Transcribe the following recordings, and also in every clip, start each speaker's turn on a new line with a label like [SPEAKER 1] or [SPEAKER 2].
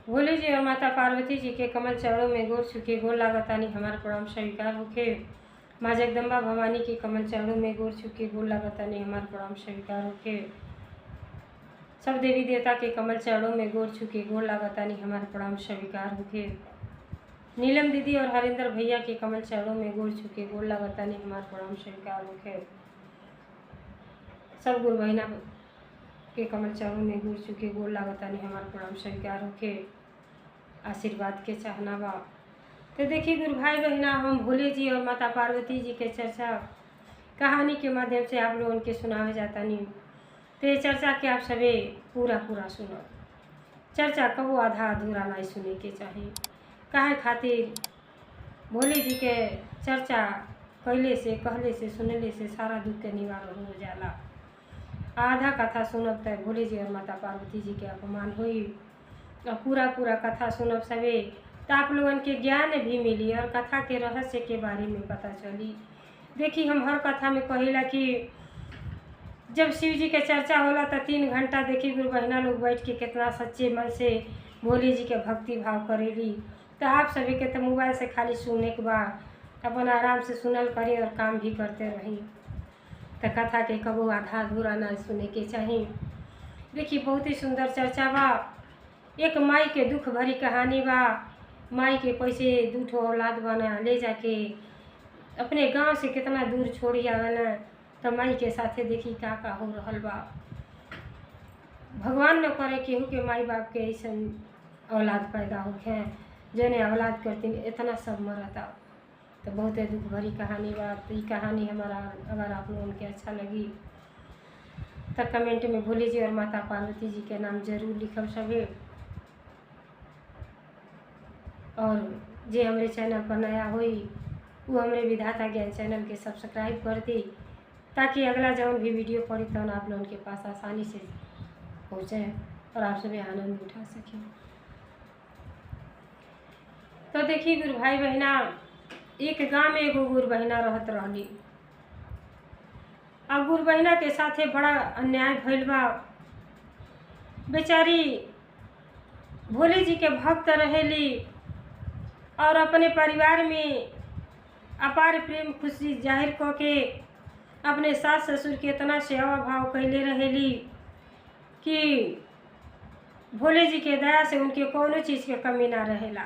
[SPEAKER 1] भोले जी और माता पार्वती जी के कमल चरणों में गोर छुके गोर लागतानी हमार प्रणाम स्वीकार होके। माँ जगदम्बा भवानी के कमल चरणों में गोर छुके गोर लागतानी हमार प्रणाम स्वीकार होके। सब देवी देवता के कमल चरणों में गोर छुके गोर लागतानी हमार प्रणाम स्वीकार होके। नीलम दीदी और हरिंदर भैया के कमल चरणों में गोर छुके गोर लागतानी हमार प्रणाम स्वीकार होके। सब गुरु बहिना के कमल चरणों में गोर छुके गोर लागतानी हमार प्रणाम स्वीकार होके। आशीर्वाद के चाहना बा। तो देखिए गुरु भाई बहना, हम भोले जी और माता पार्वती जी के चर्चा कहानी के माध्यम से आप लोगों के सुनावे जाता नहीं। तो ये चर्चा के आप सभी पूरा सुनो। चर्चा कबो आधा अधूरा नहीं सुने के चाहिए। काहे खातिर भोले जी के चर्चा कहले से कहले से सुनले से सारा दुख के निवारण हो जाला। आधा कथा सुनब तो भोले जी और माता पार्वती जी के अपमान हुई और पूरा कथा सुनब सवे तो आप लोगन के ज्ञान भी मिली और कथा के रहस्य के बारे में पता चली। देखिए हम हर कथा में कहिला कि जब शिव जी के चर्चा होला तो 3 घंटा देखी गुरु बहिना लोग बैठ के कितना सच्चे मन से भोले जी के भक्ति भाव करेली। तो आप सभी के तो मोबाइल से खाली सुनने के बाद अपन आराम से सुनल करी और काम भी करते रही। तो कथा के कबो आधा अधूरा ना सुने के चाहिए। देखिए बहुत ही सुंदर चर्चा बा। एक माई के दुख भरी कहानी बा। माई के कैसे 2 ठो औलाद बना ले जाके अपने गांव से कितना दूर छोड़ी आवेला। तो माई के साथे देखी का हो रहल बा। भगवान न करे केहू के माई बाप के ऐसा औलाद पैदा होखे जने औलाद करती इतना सब मरता। तो बहुत दुख भरी कहानी बा। तो ये कहानी हमारा अगर आप लोगों के अच्छा लगी तो कमेंट में भोले जी और माता पार्वती जी के नाम जरूर लिखब सभी। और जे हमारे चैनल पर नया हुई वो हमारे विधाता ज्ञान चैनल के सब्सक्राइब कर दी ताकि अगला जौन भी वीडियो पड़ी तो आप लोगों के पास आसानी से पहुँचे और आप सभी आनंद उठा सकें। तो देखिए गुरु भाई बहना, एक गांव में एगो गुरु बहिना रहत रहली। और गुरु बहिना के साथे बड़ा अन्याय भइल बा। बेचारी भोले जी के भक्त रहेली और अपने परिवार में अपार प्रेम खुशी जाहिर करके अपने सास ससुर के इतना सेवा भाव कैले रहेली कि भोले जी के दया से उनके कोनो चीज़ के कमी ना रहेला।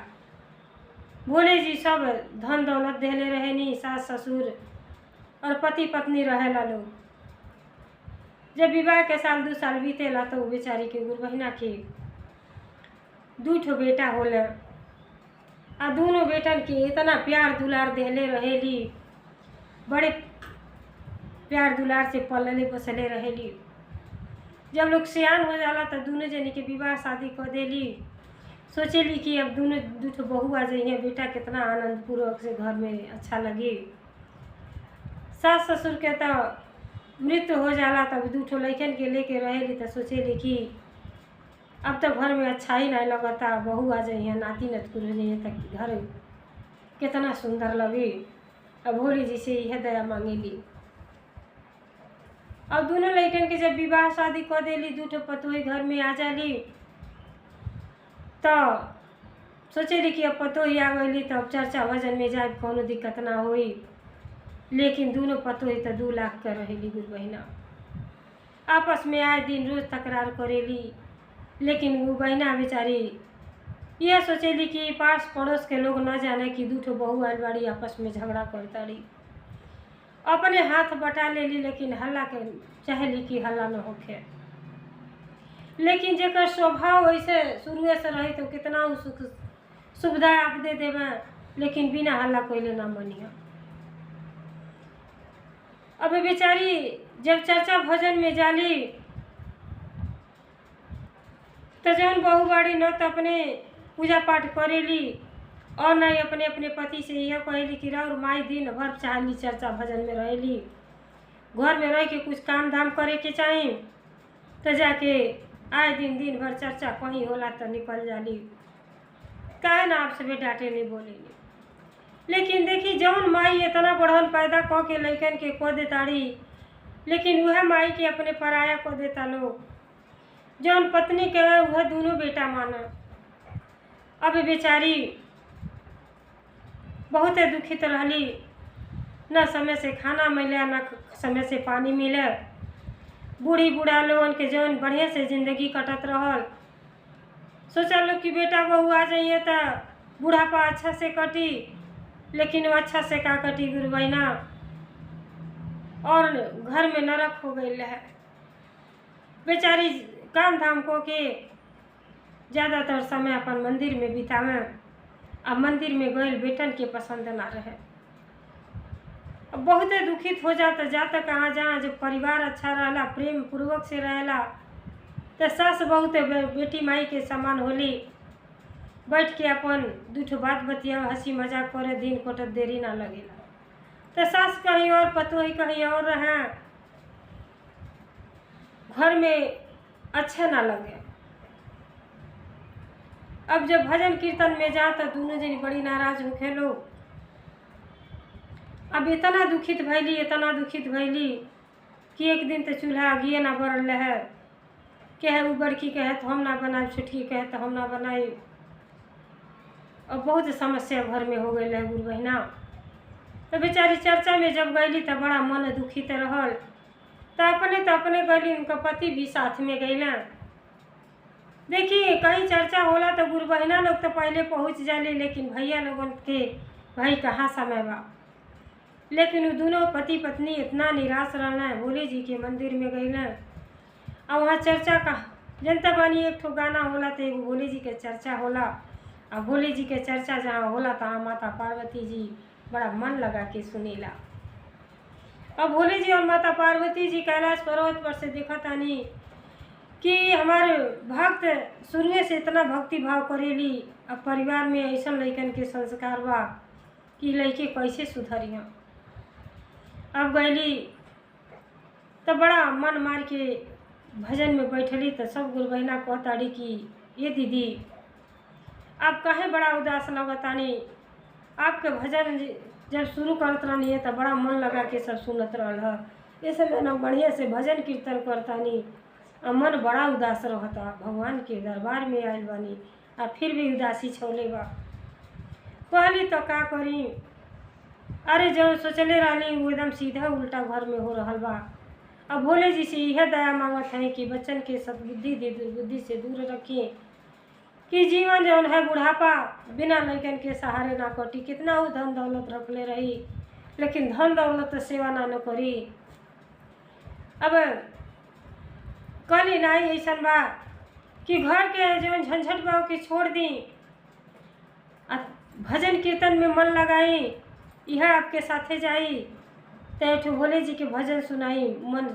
[SPEAKER 1] भोले जी सब धन दौलत देले रहेनी। सास ससुर और पति पत्नी रहेला लोग। जब विवाह के साल 2 साल बीतेला तो बेचारी के गुरु बहिना के 2 ठो बेटा होला। आ दोनों बेटन के इतना प्यार दुलार देले रहेली, बड़े प्यार दुलार से पलले बसले रहेली। जब लोग सियान हो जाला तो दोनों जने के विवाह शादी कर देली। सोचेली कि अब 2 ठो बहू आ जाइए, बेटा कितना आनंद पूर्वक से घर में अच्छा लगे। सास ससुर के तो मृत्यु हो जाला तब 2 ठो लइकन के लेके रहेली। तो सोचेली कि अब तो घर में अच्छा ही नहीं लगता, बहू आ जाइए, नाती नतकुर हो जाइए तक घर कितना सुंदर लगे। अब भोले जी से यह दया मांगेली। अब दोनों लड़कन के जब विवाह शादी कर देली, 2 ठो पतोही घर में आ जाली। तो सोचेली कि अब पतोही आ गईली तो अब चर्चा भजन में जाए कोनो दिक्कत ना होई। लेकिन दोनों पतोही तो 2 लाख कर रहेली गुरु बहिना। आपस में आए दिन रोज तकरार करेली। लेकिन वो बहिना बेचारी यह सोचेली कि पास पड़ोस के लोग न जाने कि 2 ठो बहू आयल बाड़ी आपस में झगड़ा करताड़ी। अपने हाथ बटा लेली लेकिन हल्ला के चाहेली कि हल्ला न होखे। लेकिन जेकर स्वभाव वैसे शुरुए से रही तो कितना सुख सुविधा आप दे देवे लेकिन बिना हल्ला कोइले ना मनिया। अब बेचारी जब चर्चा भजन में जाली तो जौन बहू बाड़ी न तो अपने पूजा पाठ करेली और न अपने अपने पति से यह कहेली कि राउर माई दिन भर चाहली चर्चा भजन में रहेली। घर में रह के कुछ काम धाम करे के चाहिए तो जाके आए दिन भर चर्चा कहीं होला तो निकल जाली। काहे ना आप सभी डांटे नहीं बोलेली। लेकिन देखी जौन माई इतना बढ़न पैदा क के लइकन के को देताड़ी, लेकिन वह माई के अपने पराया को देता लोग। जौन पत्नी के वह दोनों बेटा माना। अब बेचारी बहुत दुखित रहली, न समय से खाना मिले न समय से पानी मिले। बूढ़ी बूढ़ा लोगन के जौन बढ़िया से जिंदगी कटत रहल, सोचा लो कि बेटा बहू आ जाइए तो बुढ़ापा अच्छा से कटी, लेकिन वो अच्छा से का कटी गुरु बहना, और घर में नरक हो गई है। बेचारी काम धाम को के ज़्यादातर समय अपन मंदिर में बितावे। अब मंदिर में गए बेटन के पसंद ना रहे, अब बहुत दुखित हो जाता कहाँ जहाँ जब परिवार अच्छा रहला, प्रेम पूर्वक से रहला, तो सास बहुत बेटी माई के समान होली। बैठ के अपन दूठो बात बतिया, हंसी मजाक करे, दिन कटत देरी ना लगेला। तो सास कहीं और पतोही कहीं और रहे, घर में अच्छा ना लगे। अब जब भजन कीर्तन में जा तो दोनों जनी बड़ी नाराज होखे लोग। अब इतना दुखित भैली कि एक दिन तो चूल्हा आगिए ना बरल है। कहे वो बड़की कहे तो हम ना बनाए, छोटकी कहे तो हम ना बनाए। और बहुत समस्या घर में हो गई है गुरु बहना। तो बेचारी चर्चा में जब गईली तो बड़ा मन दुखित रहल। तो अपने गईली, उनका पति भी साथ में गईला। देखिए कहीं चर्चा होला तो गुरु बहना लोग तो पहले पहुँच जाली, लेकिन भैया लोगन के भाई कहाँ समय बा। लेकिन वो दोनों पति पत्नी इतना निराश रहना, भोले जी के मंदिर में गईला। और वहाँ चर्चा का जनता बानी एक ठो गाना होला तो एगो भोले जी के चर्चा होला। और भोले जी के चर्चा जहाँ होला तहाँ माता पार्वती जी बड़ा मन लगा के सुनीला। अब भोले जी और माता पार्वती जी कैलाश पर्वत पर से देखा तानी कि हमारे भक्त शुरू से इतना भक्ति भाव करेली। अब परिवार में ऐसा लइकन के संस्कार बा कि लइके कैसे सुधरिया। अब गईली तो बड़ा मन मार के भजन में बैठली तो सब गुरु बहना कहताड़ी कि ये दीदी आप काहे बड़ा उदास लगतानी, आपके भजन जब शुरू करत रहनी है तो बड़ा मन लगा के सब सुनत रहल है। इस समय ना बढ़िया से भजन कीर्तन करतानी, मन बड़ा उदास रहता। भगवान के दरबार में आयल बानी आ फिर भी उदासी छोले बा। कहली तो का करी, अरे जो सोचले रहनी वो एकदम सीधा उल्टा घर में हो रहल बा। अब भोले जी से यह दया मांगत है कि बच्चन के बुद्धि से दूर रखिए, कि जीवन जौन है बुढ़ापा बिना लइकन के सहारे ना कटी। कितना वो धन दौलत रखले रही, लेकिन धन दौलत तो सेवा ना न करी। अब कली नहीं ऐसा बा कि घर के जौन झंझट बा के छोड़ दी, भजन कीर्तन में मन लगाई, यह आपके साथे जाई तो भोले जी के भजन सुनाई, मन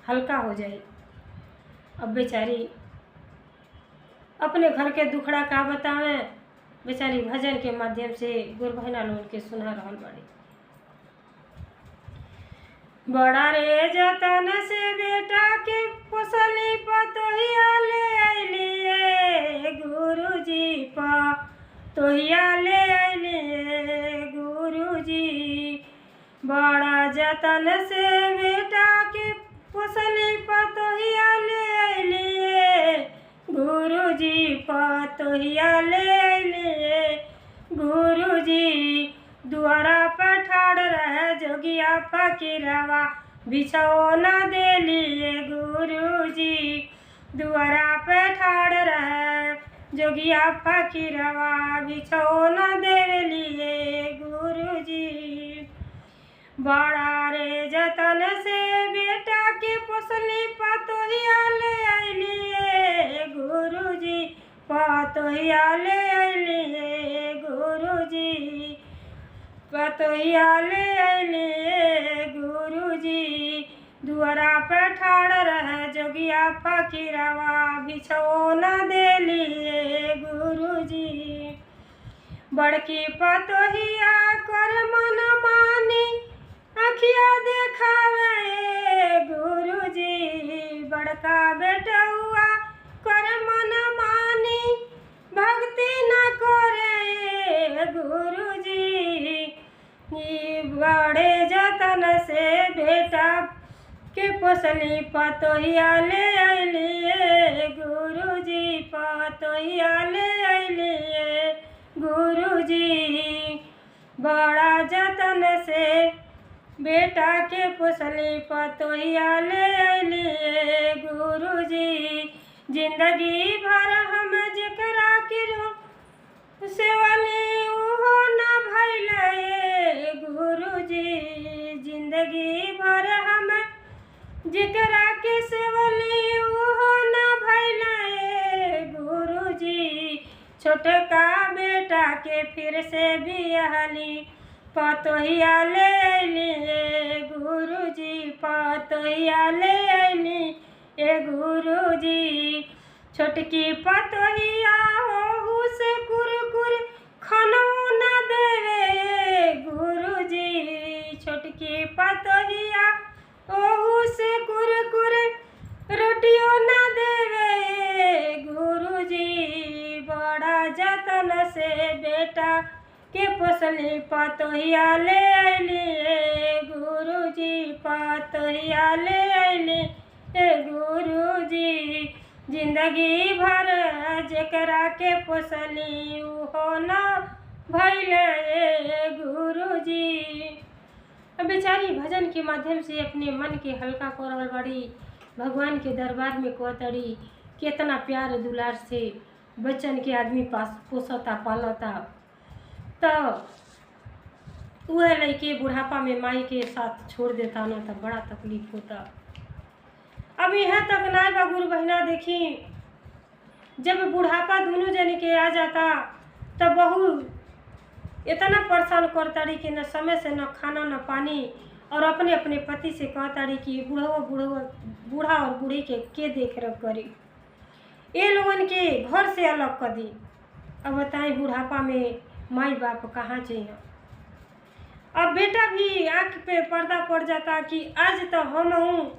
[SPEAKER 1] हल्का हो जाए। अब बेचारी अपने घर के दुखड़ा का बतावे, बेचारी भजन के माध्यम से गुरु बहना लोग के सुना रहल बाड़ी। बड़ा रे जतन से बेटा के पोसली पतोहिया ले अइलिए गुरुजी, पतोहिया ले अइलिए गुरुजी। बड़ा जतन से बेटा के पोसली पतोहिया ले अइलिए गुरुजी, पतोहिया ले अइलिए गुरुजी। दुआरा पर ठाड़ रहे जोगिया फकीरवा, बिछौना देलिए गुरुजी। दुआरा पे ठाड़ रहे जोगिया फकीरवा, बिछौना देलिए गुरुजी। बड़ा रे जतन से बेटा के पोसली पतोहिया ले अइलिए गुरुजी, पतोहिया ले अइलिए गुरुजी, पतोहिया ले अइलिए गुरुजी। दुआरा पर ठाड़ रहे जोगिया फकीरवा, बिछौना देलिए गुरुजी। बड़की पतोहिया कर मन मानी, अखिया देखावे गुरुजी। बड़का बेटुआ कर मन मानी, भक्ति न करे गुरुजी। बड़े जतन से बेटा के पोसली पतोहिया ले अइलिए गुरुजी, पतोहिया ले अइलिए बड़ा जतन से बेटा के पोसली पतोहिया ले अइली गुरुजी। जिंदगी भर हम जेकरा के सेवली उहो न भइले गुरुजी। जिंदगी भर हम जेकरा के सेवली उहो न भइले गुरुजी। छोटका बेटा के फिर से बियाहली पतोहिया ले अइली गुरुजी। पतोहिया ले अइली ए गुरुजी। छोटकी पतोहिया ओहू से कुरकुर खानो न देवे गुरुजी। छोटकी पतोहिया ओहू से कुरकुर रोटियों न देवे गुरुजी। बड़ा जतन से बेटा के पोसली पतोहिया ले अइली गुरुजी। पतोहिया ले अइली गुरुजी। जिंदगी भर जेकरा के पोसली उहो न भइले गुरुजी। अब बेचारी भजन के माध्यम से अपने मन के हल्का कर रहल बाड़ी। भगवान के दरबार में कहतड़ी कितना प्यार दुलार से बच्चन के आदमी पास पोसता पालता। तो वह लड़के बुढ़ापा में माई के साथ छोड़ देता ना, तो बड़ा तकलीफ होता। अब यहाँ तक ना बा गुरु बहिना, देखी जब बुढ़ापा दोनों जन के आ जाता तब बहू इतना परेशान करताड़ी कि न समय से न खाना न पानी, और अपने अपने पति से कहताड़ी कि बूढ़ा और बूढ़ी के देख रेख करी, ये लोगन के घर से अलग कर दी। अब बताएं बुढ़ापा में माई बाप कहाँ चाहिए। अब बेटा भी आँख पे पर्दा पड़ जाता कि आज तो हम हूँ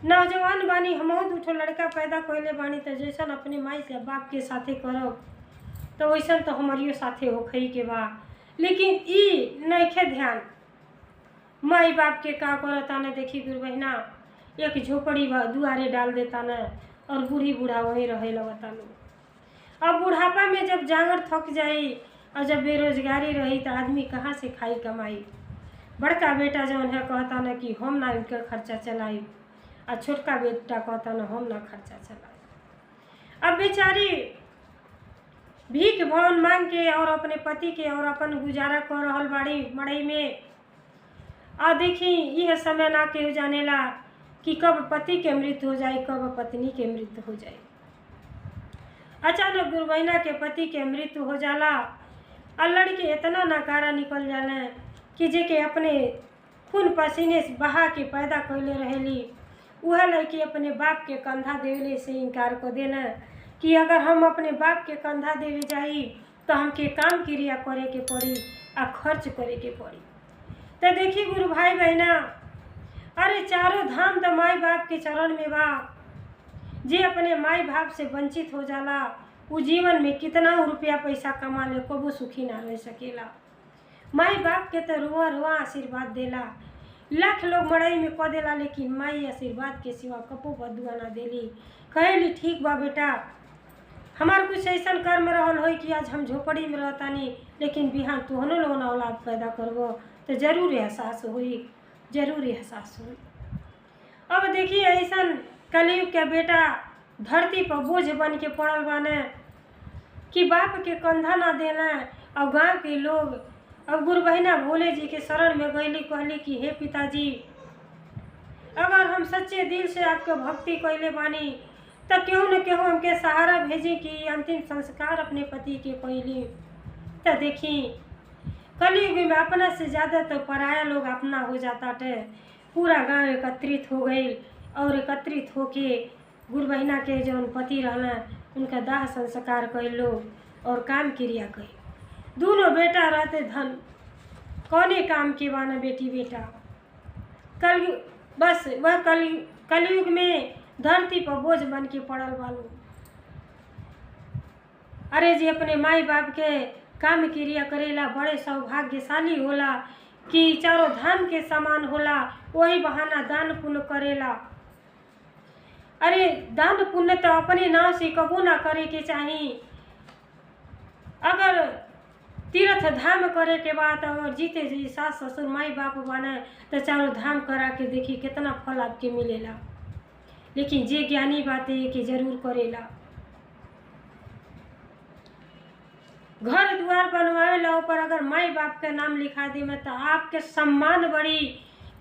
[SPEAKER 1] नौजवान बानी, हम दूठो लड़का पैदा कैले बानी, तो जैसन अपने माई से बाप के साथे करब तो वैसन तो हमारियो साथे होखई के बा। लेकिन ई नइखे ध्यान माई बाप के का करता न। देखी गुरु बहिना, एक झोपड़ी दुआरे डाल देता न और बूढ़ी बूढ़ा वहीं रहे लगता न। अब बुढ़ापा में जब जांगर थक जाई और जब बेरोजगारी रही तो आदमी कहाँ से खाई कमाई। बड़का बेटा जौन है कहता न कि हम ना इनका खर्चा चलाई, और छोटका बेटा कहता न हम ना खर्चा चलाई। अब बेचारी भीख भवन मांग के और अपने पति के और अपन गुजारा कर रहल बाड़ी मड़ई में। और देखी यह समय ना केहू जानेला कि कब पति के मृत्यु हो जाए, कब पत्नी के मृत्यु हो जाए। अचानक गुरु बहिना के पति के मृत्यु हो जाला और लड़के इतना नकारा निकल जाले कि जेके अपने खून पसीने से बहा के पैदा कैले रहेली, वह लड़की अपने बाप के कंधा देवे से इनकार कर देना कि अगर हम अपने बाप के कंधा देवे जाई तो हमके काम क्रिया करे के पड़ी आ खर्च करे के पड़ी। तो देखी गुरु भाई बहना, अरे चारों धाम तो माई बाप के चरण में बा। जे अपने माई बाप से वंचित हो जाला वो जीवन में कितना रुपया पैसा कमा ले कबो सुखी ना रह सकेला। माई बाप के तो रुआ रुआ आशीर्वाद देला, लाख लोग मड़ई में कह देला, लेकिन माई आशीर्वाद के सिवा कपो बदुआ ना देली। कहेली ठीक बा बेटा, हमार कुछ ऐसा कर्म रहल हो कि आज हम झोपड़ी में रहतानी, लेकिन बिहान तुहनो लोगन औलाद पैदा करबो तो जरूर एहसास हुई, जरूर एहसास हुई। अब देखिए ऐसा कलयुग के बेटा धरती पर बोझ बन के पड़ल बाने कि बाप के कंधा ना देना। और गांव के लोग अब गुरु बहिना भोले जी के शरण में गईली, कहली कि हे पिताजी, अगर हम सच्चे दिल से आपके भक्ति कैले बानी तो क्यों न क्यों हमके सहारा भेजी कि अंतिम संस्कार अपने पति के कैली। तो देखी कलयुग में अपना से ज़्यादा तो पराया लोग अपना हो जाता थे। पूरा गांव एकत्रित हो गई और एकत्रित होके गुरु बहिना के जौन पति रहना उनका दाह संस्कार कैलो और काम क्रिया कई। दोनों बेटा रहते धन कौने काम के बाना बेटी बेटा। कलयुग बस वह कलयुग में धरती पर बोझ बन के पड़ल बालू। अरे जी अपने माई बाप के काम क्रिया करेला बड़े सौभाग्यशाली होला कि चारों धाम के समान होला, वही बहाना दान पुण्य करेला। अरे दान पुण्य तो अपने नाव से कबू ना करे के चाहिए। अगर तीर्थ तीर्थ धाम करे के बाद अगर जीते जी सास ससुर माई बाप बने तो चारों धाम करा के देखी कितना फल आपके मिलेला। लेकिन जे ज्ञानी बातें के जरूर करेला। घर द्वार बनवावे ला ऊपर अगर माई बाप के नाम लिखा दे में तो आपके सम्मान बढ़ी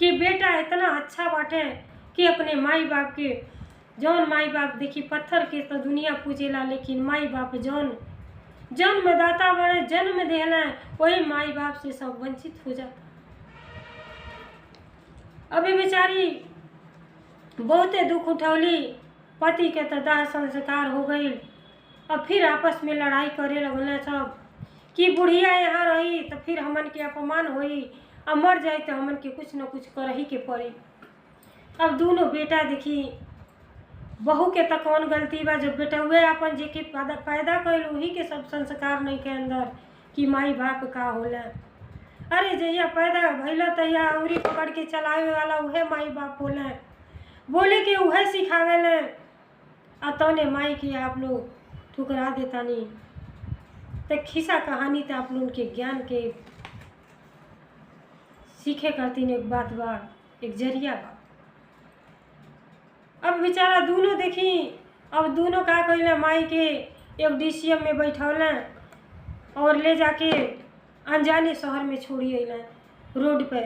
[SPEAKER 1] कि बेटा इतना अच्छा बाटे कि अपने माई बाप के जौन माई बाप देखी पत्थर के तो दुनिया पूजेला, लेकिन माई बाप जौन जन्मदाता बड़े जन्म देना वही माई बाप से सब वंचित हो जाता। अभी बेचारी बहुते दुख उठौली, पति के तो दाह संस्कार हो गई, अब फिर आपस में लड़ाई करे लगल सब कि बुढ़िया यहाँ रही तो फिर हमन के अपमान होई, अब मर जाए तो हमन के कुछ न कुछ कर ही के पड़ी। अब दोनों बेटा देखी बहू के तक कौन गलती बा, जब बेटा हुए अपन जे के पैदा कैल वही के सब संस्कार नहीं के अंदर कि माई बाप का होला। अरे जहिया पैदा भैल तहिया अंगुरी पकड़ के चलावे वाला उहे माई बाप होला, बोले के उहे सिखावेले, आ तौने माई के आप लोग ठुकरा देता नहीं। तो खिस्सा कहानी तो आप लोग के ज्ञान के सीखे खातिर एक बात बा, एक जरिया बा। अब बेचारा दोनों देखी, अब दोनों का कहले माई के एक डीसीएम में बैठौले और ले जाके अनजाने शहर में छोड़ी अइलें रोड पे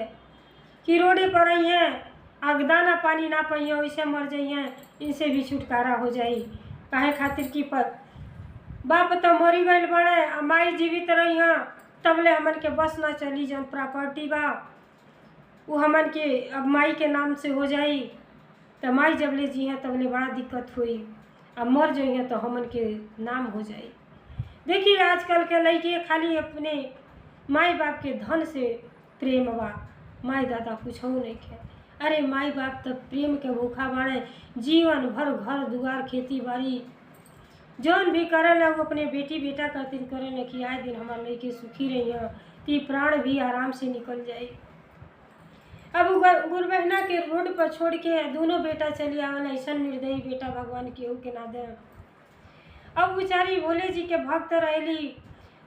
[SPEAKER 1] कि रोडे पर आई हैं, आग दाना पानी ना पाइए वैसे मर जाइए, इनसे भी छुटकारा हो जाई। काहे खातिर की पर बाप तो मरी गइल बड़े, माई जीवित रही हैं, तबले हमन के बस ना चली जौन प्रॉपर्टी बा वो हमन के अब माई के नाम से हो जाई। तो माई जब ले जी हैं तबले बड़ा दिक्कत हुई, अब मर जाइए तो हमन के नाम हो जाई। देखिए आजकल के लड़के खाली अपने माई बाप के धन से प्रेम बा, माई दादा कुछ हो नहीं खे। अरे माई बाप तो प्रेम के भूखा बाड़े, जीवन भर घर दुआर खेती बाड़ी जौन भी करेला वो अपने बेटी बेटा खातिर करेला कि आए दिन हमारे लड़के सुखी रही हैं, तो प्राण भी आराम से निकल जाए। अब गुरु बहना के रोड पर छोड़ के दोनों बेटा चली आवन, ऐसा निर्दयी बेटा भगवान केहू के ना दे। अब बेचारी भोले जी के भक्त रहली,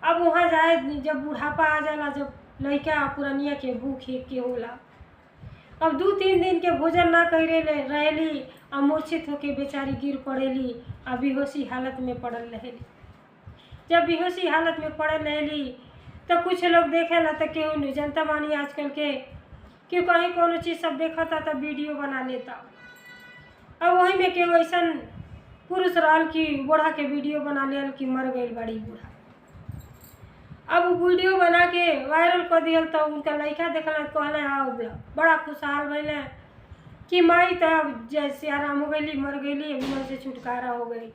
[SPEAKER 1] अब वहाँ जाए जब बुढ़ापा आ जाला, जब लड़का पुरनिया के भूख एक के होला, अब 2-3 दिन के भोजन ना करे रहली, अब मूर्छित होके बेचारी गिर पड़ेली, अब बेहोशी हालत में पड़ल रहेली। जब बेहोशी हालत में पड़ल रहेली तो कुछ लोग देखेला तो केहू नहीं जनता मानी आजकल के कि कहीं कोनो चीज़ सब देखा था तो वीडियो बना लेता। अब वही में केहू ऐसा पुरुष रहल कि बूढ़ा के वीडियो बना लेल कि मर गई बड़ी बूढ़ा, अब वीडियो बना के वायरल कर दियल तो उनका लड़का देखल कहले आओ बड़ा खुशहाल भैले कि माई तो अब जैसे आराम हो गई, मर गई, उम्र से छुटकारा हो गई,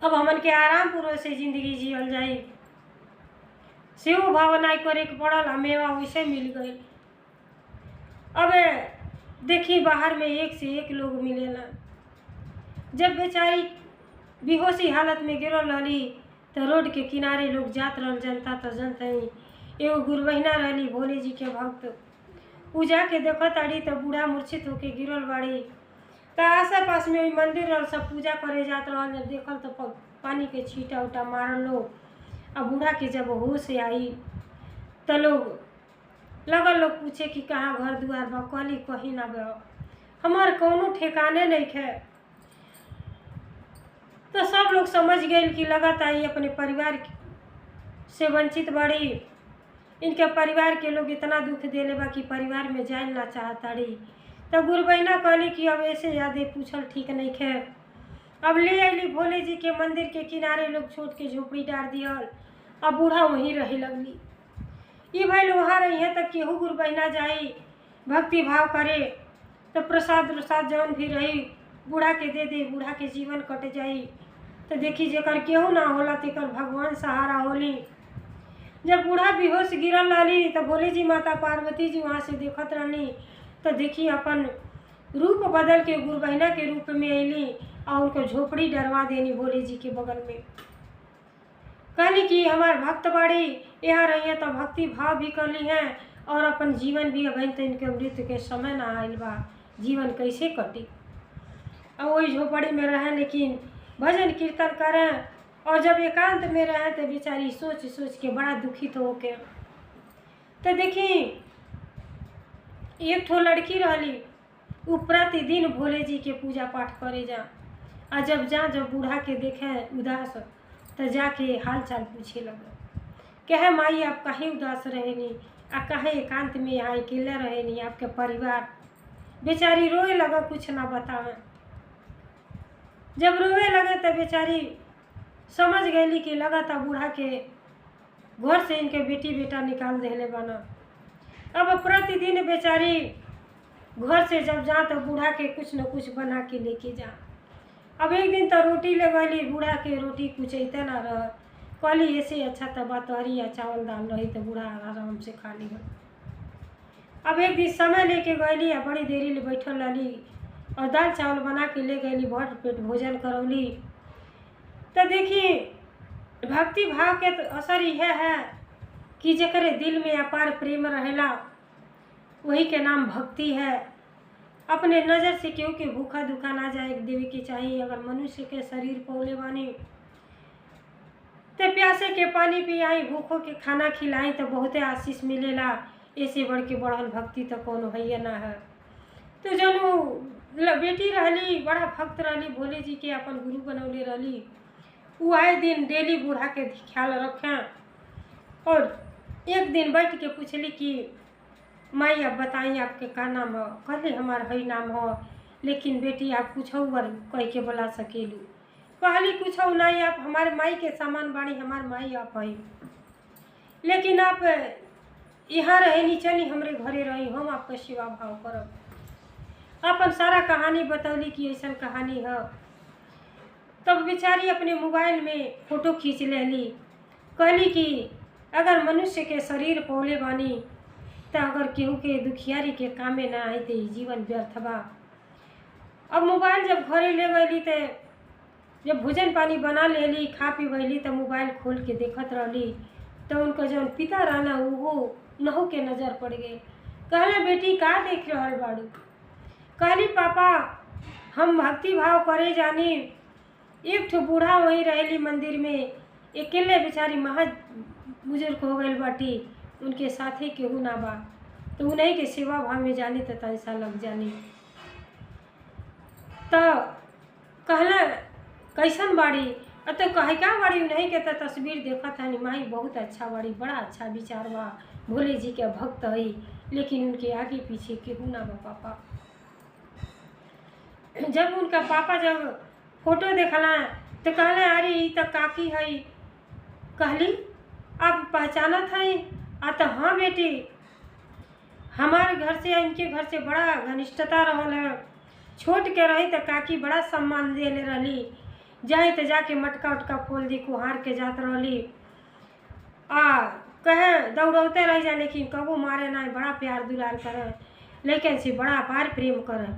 [SPEAKER 1] अब हमन के आराम पूर्वक से जिंदगी जियल जाई। सेव भावना करे के पड़ल, मेवा वैसे मिल गई। अब देखी बाहर में एक से एक लोग मिलेला। जब बेचारी बेहोशी हालत में गिरल रही तो रोड के किनारे लोग जात रहल, जनता तो जनता ही। एगो गुरुबहिना रहली भोले जी के भक्त, पूजा के देखत ताड़ी तो बूढ़ा मूर्छित होके गिरल बाड़ी, तो आस पास में मंदिर रहल, सब पूजा करे जात रहल, जब देखल तो पानी के छींटा उटा मारल लोग। अब बूढ़ा के जब होश आई तो लोग पूछे कि कहाँ घर दुआर बा, कहली कहीं ना बा, हमार कौनो ठिकाने नहीं है। तो सब लोग समझ गए कि लगातार ये अपने परिवार से वंचित बड़ी, इनके परिवार के लोग इतना दुख देले बा कि परिवार में जाए ना चाहताड़ी। तो गुरुबहिना कहली कि अब ऐसे ज़्यादा पूछल ठीक नहीं है। अब ले आइली भोले जी के मंदिर के किनारे, लोग छोट के झोपड़ी डाल दियल, अब बूढ़ा वहीं रहे लगली। ये भाई वहाँ रही है तो केहू गुरुबहिना जाई भक्ति भाव करे तो प्रसाद प्रसाद जौन भी रही बूढ़ा के दे दे, बूढ़ा के जीवन कट जाई। तो देखी जेकर केहू ना होला तेकर भगवान सहारा होली। जब बूढ़ा बेहोश गिरल रहली तो भोले जी माता पार्वती जी वहाँ से देखत रहली, तो देखी अपन रूप बदल के गुरुबहिना के रूप में अली और उनको झोपड़ी डरवा देनी भोले जी के बगल में। कहली कि हमार भक्त बाड़ी यहाँ रही है तो भक्ति भाव भी कर ली हैं और अपन जीवन भी अभी तो इनके मृत्यु के समय ना आयल बा, जीवन कैसे कटी। अब वही झोपड़ी में रहें, लेकिन भजन कीर्तन करें और जब एकांत में रहे तो बेचारी सोच सोच के बड़ा दुखित हो के। तो देखी एक ठो लड़की रहली, वो प्रतिदिन भोले जी के पूजा पाठ करे जा, और जब बूढ़ा के देखे उदास तो जाके हाल चाल पूछे लगे, कहे माई आप कहीं उदास रहेनी, आ कहीं एकांत में यहाँ अकेले रहेनी, आपके परिवार। बेचारी रोए लगा, कुछ ना बतावे। जब रोए लगे तो बेचारी समझ गई कि लगा था बूढ़ा के घर से इनके बेटी बेटा निकाल देले बना। अब प्रतिदिन बेचारी घर से जब जा तो बूढ़ा के कुछ न कुछ बना के लेके जा। अब एक दिन तो रोटी ले गई, बूढ़ा के रोटी कुछ ऐते ना रह, कहली ऐसे अच्छा तबा तोहरी या चावल दाल रही तो बूढ़ा आराम से खा ली। अब एक दिन समय लेके गई, बड़ी देरी ले बैठल रही और दाल चावल बना के ले गई, भर पेट भोजन करौली। तो देखी भक्ति भाव के तो असर यह है कि जकरे दिल में अपार प्रेम रहेला वही के नाम भक्ति है। अपने नज़र से केहू के भूखा दुखा ना जाए देवे के चाहिए। अगर मनुष्य के शरीर पौले बानी तो प्यासे के पानी पियाई, भूखों के खाना खिलाई तो बहुते आशीष मिलेला। ऐसे बढ़ के बढ़ल भक्ति तो कोनो है ना है। तो जब बेटी रहली बड़ा भक्त रहली, भोले जी के अपन गुरु बनौले रहली, वो आए दिन डेली बूढ़ा के ख्याल रखें। और एक दिन बैठ के पूछली कि माई आप बताइए आपके का नाम हो। कहले हमार हई नाम हो, लेकिन बेटी आप कुछ वर कह के बुला सकेलू। कहली कुछ नहीं, आप हमारे माई के सामान बाणी, हमार माई आप है, लेकिन आप यहाँ रहे नहीं चली हमरे घरे रही, हम आपका सेवा भाव करब। अपन सारा कहानी बतौली कि ऐसा कहानी है। तब बेचारी अपने मोबाइल में फ़ोटो खींच लेली, कहली कि अगर मनुष्य के शरीर पौले बानी तो अगर केहू के दुखियारी के कामे ना आए तो जीवन व्यर्थ बा। अब मोबाइल जब घरे ले गई तो जब भोजन पानी बना लेली, खा पी गई तो मोबाइल खोल के देखत रहली तो उनका जौन पिता रहना वो नहु के नज़र पड़ गए। कहला बेटी का देख रहल बाड़ू। कहली पापा हम भक्ति भाव करे जानी, एक ठो बूढ़ा वहीं रहेली मंदिर में, अकेले बेचारी महा बुजुर्ग हो गई बाटी, उनके साथी केहू ना बा, तो उन्हीं के सेवा भाव में जानी तो तैसा लग जानी। तो कहला कैसन बाड़ी, तो कहे का बाड़ी, उन्हीं के तो तस्वीर देखा था माई बहुत अच्छा बाड़ी, बड़ा अच्छा विचार बा, भोले जी के भक्त है, लेकिन उनके आगे पीछे केहू ना बा पापा। जब उनका पापा जब फोटो देखला तो कहले अरे ये तो काकी है। कहली आप पहचानत हैं? तो हाँ बेटी, हमारे घर से इनके घर से बड़ा घनिष्ठता रहल है। छोट के रही तो काकी बड़ा सम्मान देले रही, जाए तो जाके मटका उटका फोल दी कुहार के जात रही, कहे दौड़ौते रह जाए, लेकिन कबो मारे ना, बड़ा प्यार दुलार करे, लेकिन से बड़ा अपार प्रेम करे।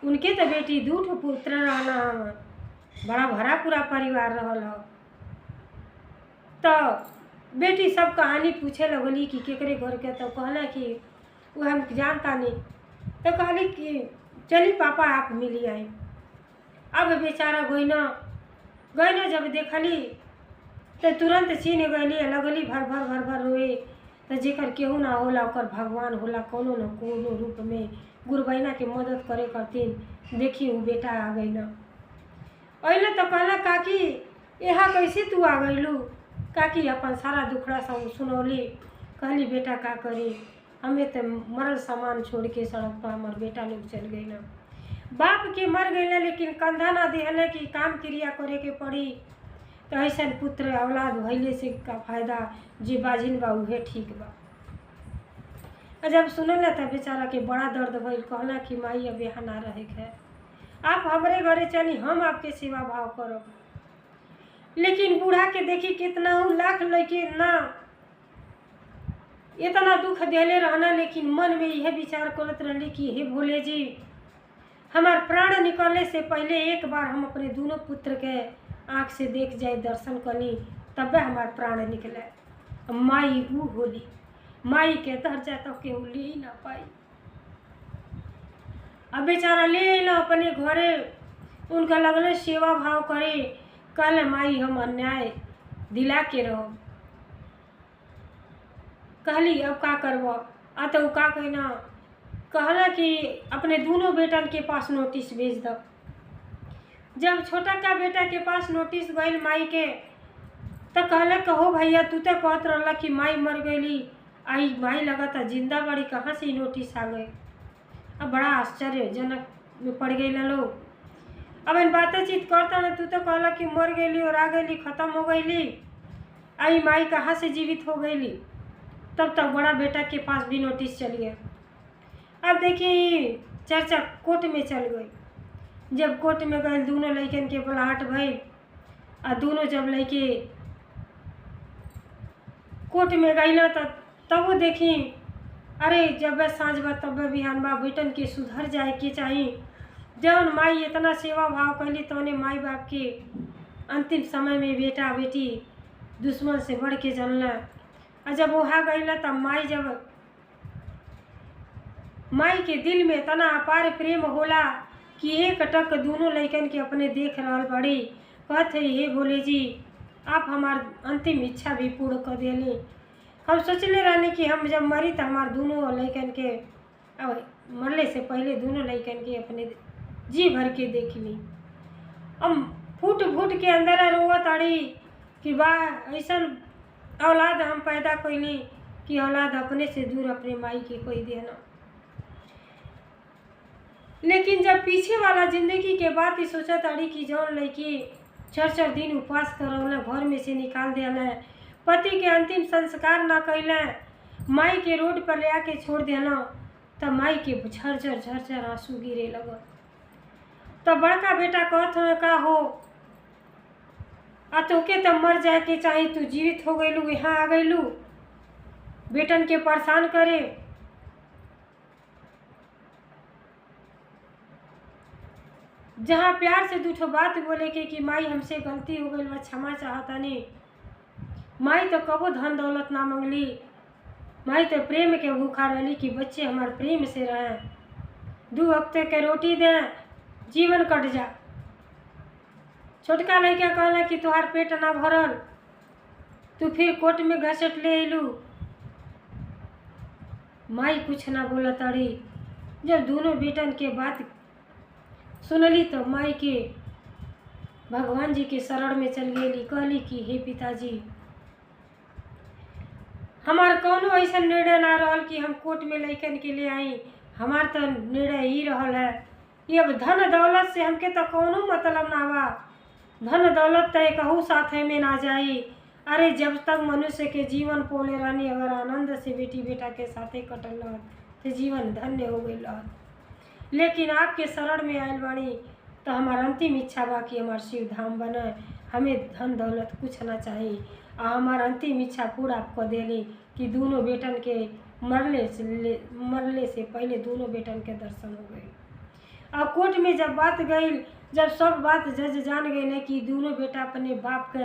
[SPEAKER 1] उनके तो बेटी 2 ठो पुत्र रहना, बड़ा भरा पूरा परिवार रहल हो। तो बेटी सब कहानी पूछे लगली कि केकरे घर के, तो कहला कि वो हम जानता नहीं। तो कहली कि चली पापा आप मिली आई। अब बेचारा गईना जब देखली तो तुरंत चीन गईली, लगली भर भर रोए। तो जेकर केहू ना होला ओकर भगवान होला, कोनो न कोनो रूप में गुरुबैना के मदद करे करतीन। देखी वो बेटा आ गई ना अइले तो कहला काकी यहाँ कैसे तू आ गईलू। काकी अपन सारा दुखड़ा सब सुनौली। कहली बेटा का करी, हमें तो मरल सामान छोड़ के सड़क पर हमार बेटा लोग चल गई ना। बाप के मर गई, लेकिन कंधा ना दिहले कि काम क्रिया करे के पड़ी। तो ऐसा पुत्र औलाद भइले से का फायदा, जे बाजिन बा उहे ठीक बा। जब सुनल था बेचारा के बड़ा दर्द भइल। कहला कि माई अब यहाँ ना रहे है, आप हमारे घरे चली, हम आपके सेवा भाव करब। लेकिन बूढ़ा के देखी कितना लाख लेके ना इतना दुख देले रहना, लेकिन मन में यह विचार करत रही कि हे भोले जी, हमार प्राण निकलने से पहले एक बार हम अपने दोनों पुत्र के आँख से देख जाए, दर्शन करी, तब हमार प्राण निकले। माई वो होली, माई के दर्जा तो केहू ले ही ना पाई। अब बेचारा ले अला अपने घरे, उनका लगल सेवा भाव करे। कल माई हम अन्याय दिला के रहो। कहली अब का करबो। आ तो का कहना कहला कि अपने दोनों बेटन के पास नोटिस भेज दो। जब छोटा का बेटा के पास नोटिस गई माई के, तो कहला कहो भैया तू तो कहत रहला कि माई मर गई, आई माई लगा था जिंदा बड़ी, कहाँ से नोटिस आ गए। अब बड़ा आश्चर्यजनक में पड़ गई लोग। अब इन बातचीत करता ना, तू तो कहला कि मर गई और आ गई, खत्म हो गई, आई माई कहाँ से जीवित हो गई। तब तक बड़ा बेटा के पास भी नोटिस चल गया। अब देखिए चर्चा कोर्ट में चल गई। जब कोर्ट में गए दोनों लड़कन के बुलाहट भई, और दोनों जब लड़के कोर्ट में गई ना तब वो देखी अरे जब साँझ बा तब बिहान बा, बेटन के सुधर जाए के चाहिए। जौन माई इतना सेवा भाव कैली तौने माई बाप के अंतिम समय में बेटा बेटी दुश्मन से बढ़ के जनला। और जब वहाँ गई ना तब माई के दिल में इतना अपार प्रेम होला कि एक टक दोनों लड़कन के अपने देख रहल बड़ी। कहते हे भोले जी आप हमार अंतिम इच्छा भी पूर्ण कर देली। हम सोचले रहने कि हम जब मरी तो हमार दोनों लड़कन के, अब मरले से पहले दोनों लड़कन के अपने जी भर के देख ली। अब फूट फूट के अंदर रोवत आड़ी कि वाह ऐसा औलाद हम पैदा कैली कि औलाद अपने से दूर अपने माई के कोई देना। लेकिन जब पीछे वाला जिंदगी के बात ही सोचत आड़ी कि जौन लड़की 4-4 दिन उपवास करौना, घर में से निकाल देना, पति के अंतिम संस्कार ना कैला, माई के रोड पर ले आके छोड़ देना, तब माई के झरझर झरझर आंसू गिरे लगल। तब बड़का बेटा कहत हो का हो आ तोके तब मर जाए के चाही, तू जीवित हो गईलू, यहाँ आ गईलू बेटन के परेशान करे। जहाँ प्यार से दूठो बात बोले के कि माई हमसे गलती हो गई, मैं क्षमा चाहता नहीं। माई तो कबो धन दौलत ना मंगली, माई तो प्रेम के भूखा रही कि बच्चे हमारे प्रेम से रहें, 2 वक्त के रोटी दें, जीवन कट जा। छोटका लड़का कहला कि तुहार पेट ना भरल, तू फिर कोर्ट में घसट ले अयलू। माई कुछ ना बोला ताड़ी। जब दोनों बेटन के बात सुनली तो माई के भगवान जी के शरण में चल गई। कहली कि हे पिताजी हमार कौनो ऐसा निर्णय ना रहल कि हम कोर्ट में लड़कन के लिए आई, हमार तो निर्णय ही रहल है कि अब धन दौलत से हमके तो कौनो मतलब ना बा, धन दौलत तो कहूँ साथे में ना जाई। अरे जब तक मनुष्य के जीवन पोले रहनी, अगर आनंद से बेटी बेटा के साथे कटल रहत तो जीवन धन्य हो गई रहत। लेकिन आपके शरण में आयल बाणी तो हमार अंतिम इच्छा बा कि हमार शिव धाम बने, हमें धन दौलत कुछ ना चाहिए। और हमार अंतिम इच्छा पूरा कर देली कि दोनों बेटन के मरले से पहले दोनों बेटन के दर्शन हो गए। और कोर्ट में जब बात गई, जब सब बात जज जान गए कि दोनों बेटा अपने बाप के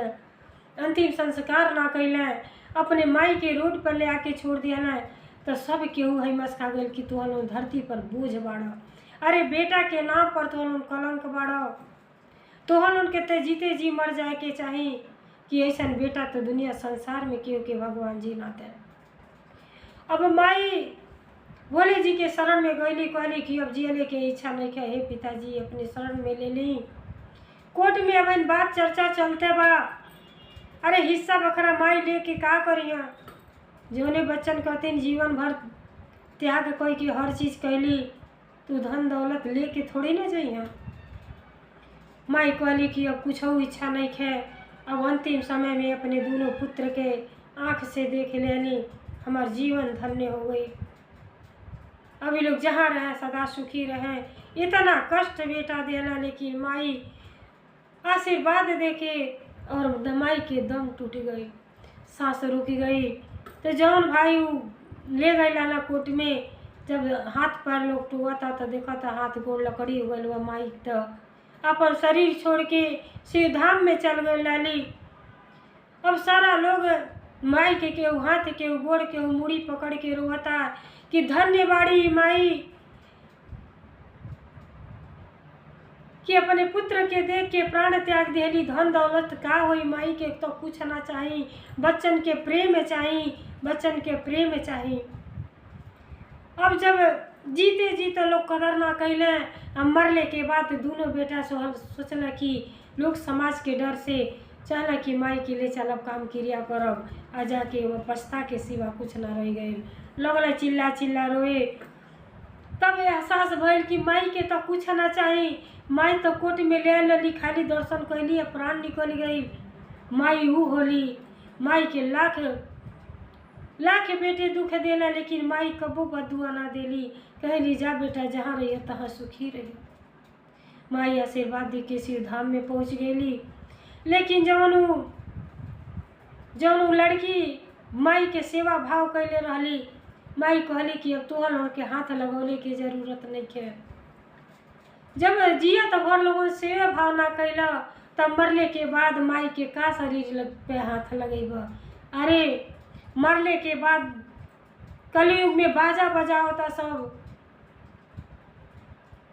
[SPEAKER 1] अंतिम संस्कार ना कैले, अपने माई के रोड पर ले आके छोड़ दिया ना, तो सब केहू है मस्का गए कि तुहन धरती पर बोझ बाड़ा। अरे बेटा के नाम पर तुहन कलंक बाड़ा, तुहन उनके ते जीते जी मर जाए के चाही कि ऐसा बेटा तो दुनिया संसार में केहू के भगवान जी ना दे। अब माई भोले जी के शरण में गईली, कहली कि अब जियले के इच्छा नहीं है, हे पिताजी अपने शरण में ले ली। कोर्ट में अब बात चर्चा चलते बा। अरे हिस्सा बखरा माई लेके का करिया, जोने बच्चन कहते जीवन भर त्याग कोई की हर चीज़ कैली, तू धन दौलत लेके थोड़ी ना जाइए। माई कहली कि अब कुछ इच्छा नहीं है, अब अंतिम समय में अपने दोनों पुत्र के आँख से देख लेनी, हमार जीवन धन्य हो गई। अभी लोग जहाँ रहें सदा सुखी रहें। इतना कष्ट बेटा देना, लेकिन माई आशीर्वाद देके और माई के दम टूट गई, सांस रुक गई। तो जौन भाई ले गए लाना कोर्ट में, जब हाथ पैर लोग टूआ था तो देखा था हाथ गोड़ लकड़ी हो गई। वह माई तो अपन शरीर छोड़ के शिव धाम में चल गए लाली। अब सारा लोग माई के केहू हाथ केहू गोड़ केहू मुड़ी पकड़ के रोता कि धन्य बाड़ी माई, कि अपने पुत्र के देख के प्राण त्याग देली। धन दौलत का होई माई के तो कुछ ना चाही, बच्चन के प्रेम चाही, बच्चन के प्रेम चाही। अब जब जीते जीते लोग कदर ना कैले, अब मरले के बाद दोनों बेटा सोचला कि लोग समाज के डर से चाहला कि माई के ले चलब काम क्रिया करब, आ जाके वो पछता के सिवा कुछ ना रह गए। लगल चिल्ला चिल्ला रोए। तब एहसास भइल कि माई के तो कुछ ना चाही, माई तो कोर्ट में ले लली, खाली दर्शन कैली, प्राण निकल गई। माई ऊ होली, माई के लाख लाख बेटे दुख देला, लेकिन माई कबो बदुआ ना देली। कहली जा बेटा जहाँ रही तहाँ सुखी रही। माई आशीर्वाद दी के शिव धाम में पहुँच गई। लेकिन जौन उ लड़की माई के सेवा भाव कैले रहली, माई कहली कि अब तोहर के हाथ लगौले के जरूरत नहीं है। जब जिया तो भर लोगों सेवा भाव ना कैला, तब मरले के बाद माई के का शरीर पे हाथ लगेब। अरे मरले के बाद कलयुग में बाजा बजा होता, सब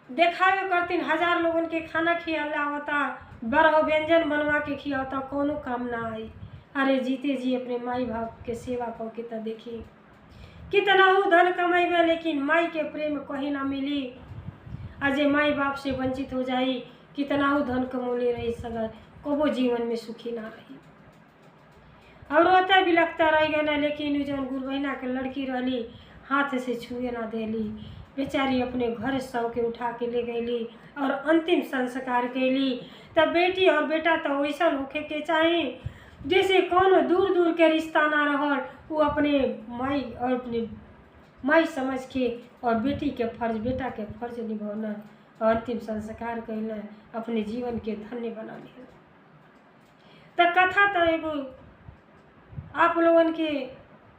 [SPEAKER 1] देखावे करतीन, 1000 लोगन के खाना खियाला होता, 12 व्यंजन बनवा के खियाता, कोनो काम ना आई। अरे जीते जी अपने माई बाप के सेवा करके तो देखी, कितना हो धन कमाइबे लेकिन माई के प्रेम कहीं ना मिली। अजय माई बाप से वंचित हो जाई, कितना हो धन कमौले रही सगर, कबो जीवन में सुखी ना रही। और रोता भी लगता रह गया ना। लेकिन जौन गुरु बहिना के लड़की रहली, हाथ से छुए ना देली, बेचारी अपने घर सौ के उठा के ले गईली और अंतिम संस्कार कैली। तब बेटी और बेटा तो वैसा होखे के चाही जैसे कौन दूर दूर के रिश्ता ना रहल, वो अपने माई और अपने माई समझ के और बेटी के फर्ज, बेटा के फर्ज निभाना और अंतिम संस्कार कैला, अपने जीवन के धन्य बना लिया। तो कथा तो एगो आप लोगन के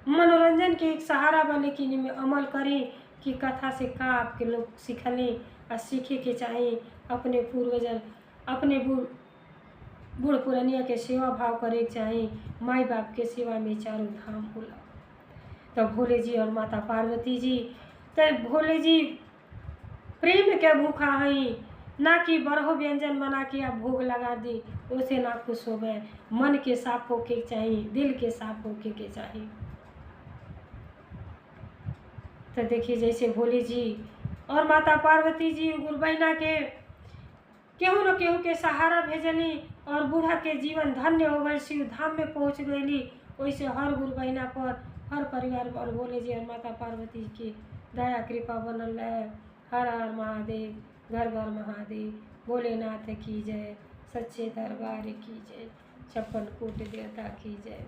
[SPEAKER 1] मनोरंजन के एक सहारा बा, लेकिन इनमें अमल करें कि कथा से का आपके लोग सीखले और सीखे के चाहिए। अपने पूर्वजन, अपने बूढ़ पुरनिया के सेवा भाव करे के चाहिए। माई बाप के सेवा में चारों धाम होला। तो भोले जी और माता पार्वती जी, तो भोले जी प्रेम के भूखा हैं, ना कि बरहो व्यंजन बना के आप भोग लगा दी, उसे ना खुश हो गए। मन के साफ होके चाहिए, दिल के साफ होके के चाहिए। तो देखिए जैसे भोले जी और माता पार्वती जी गुरु बहिना के केहू न केहू के सहारा भेजली और बूढ़ा के जीवन धन्य हो गए, शिव धाम में पहुँच गईली। वैसे हर गुरु बहिना पर, हर परिवार पर भोले जी और माता पार्वती की दया कृपा बनल रहे। हर हर महादेव, घर घर महादेव, भोलेनाथ की जय, सच्चे दरबार की जय, 56 कोटि देवता की जय।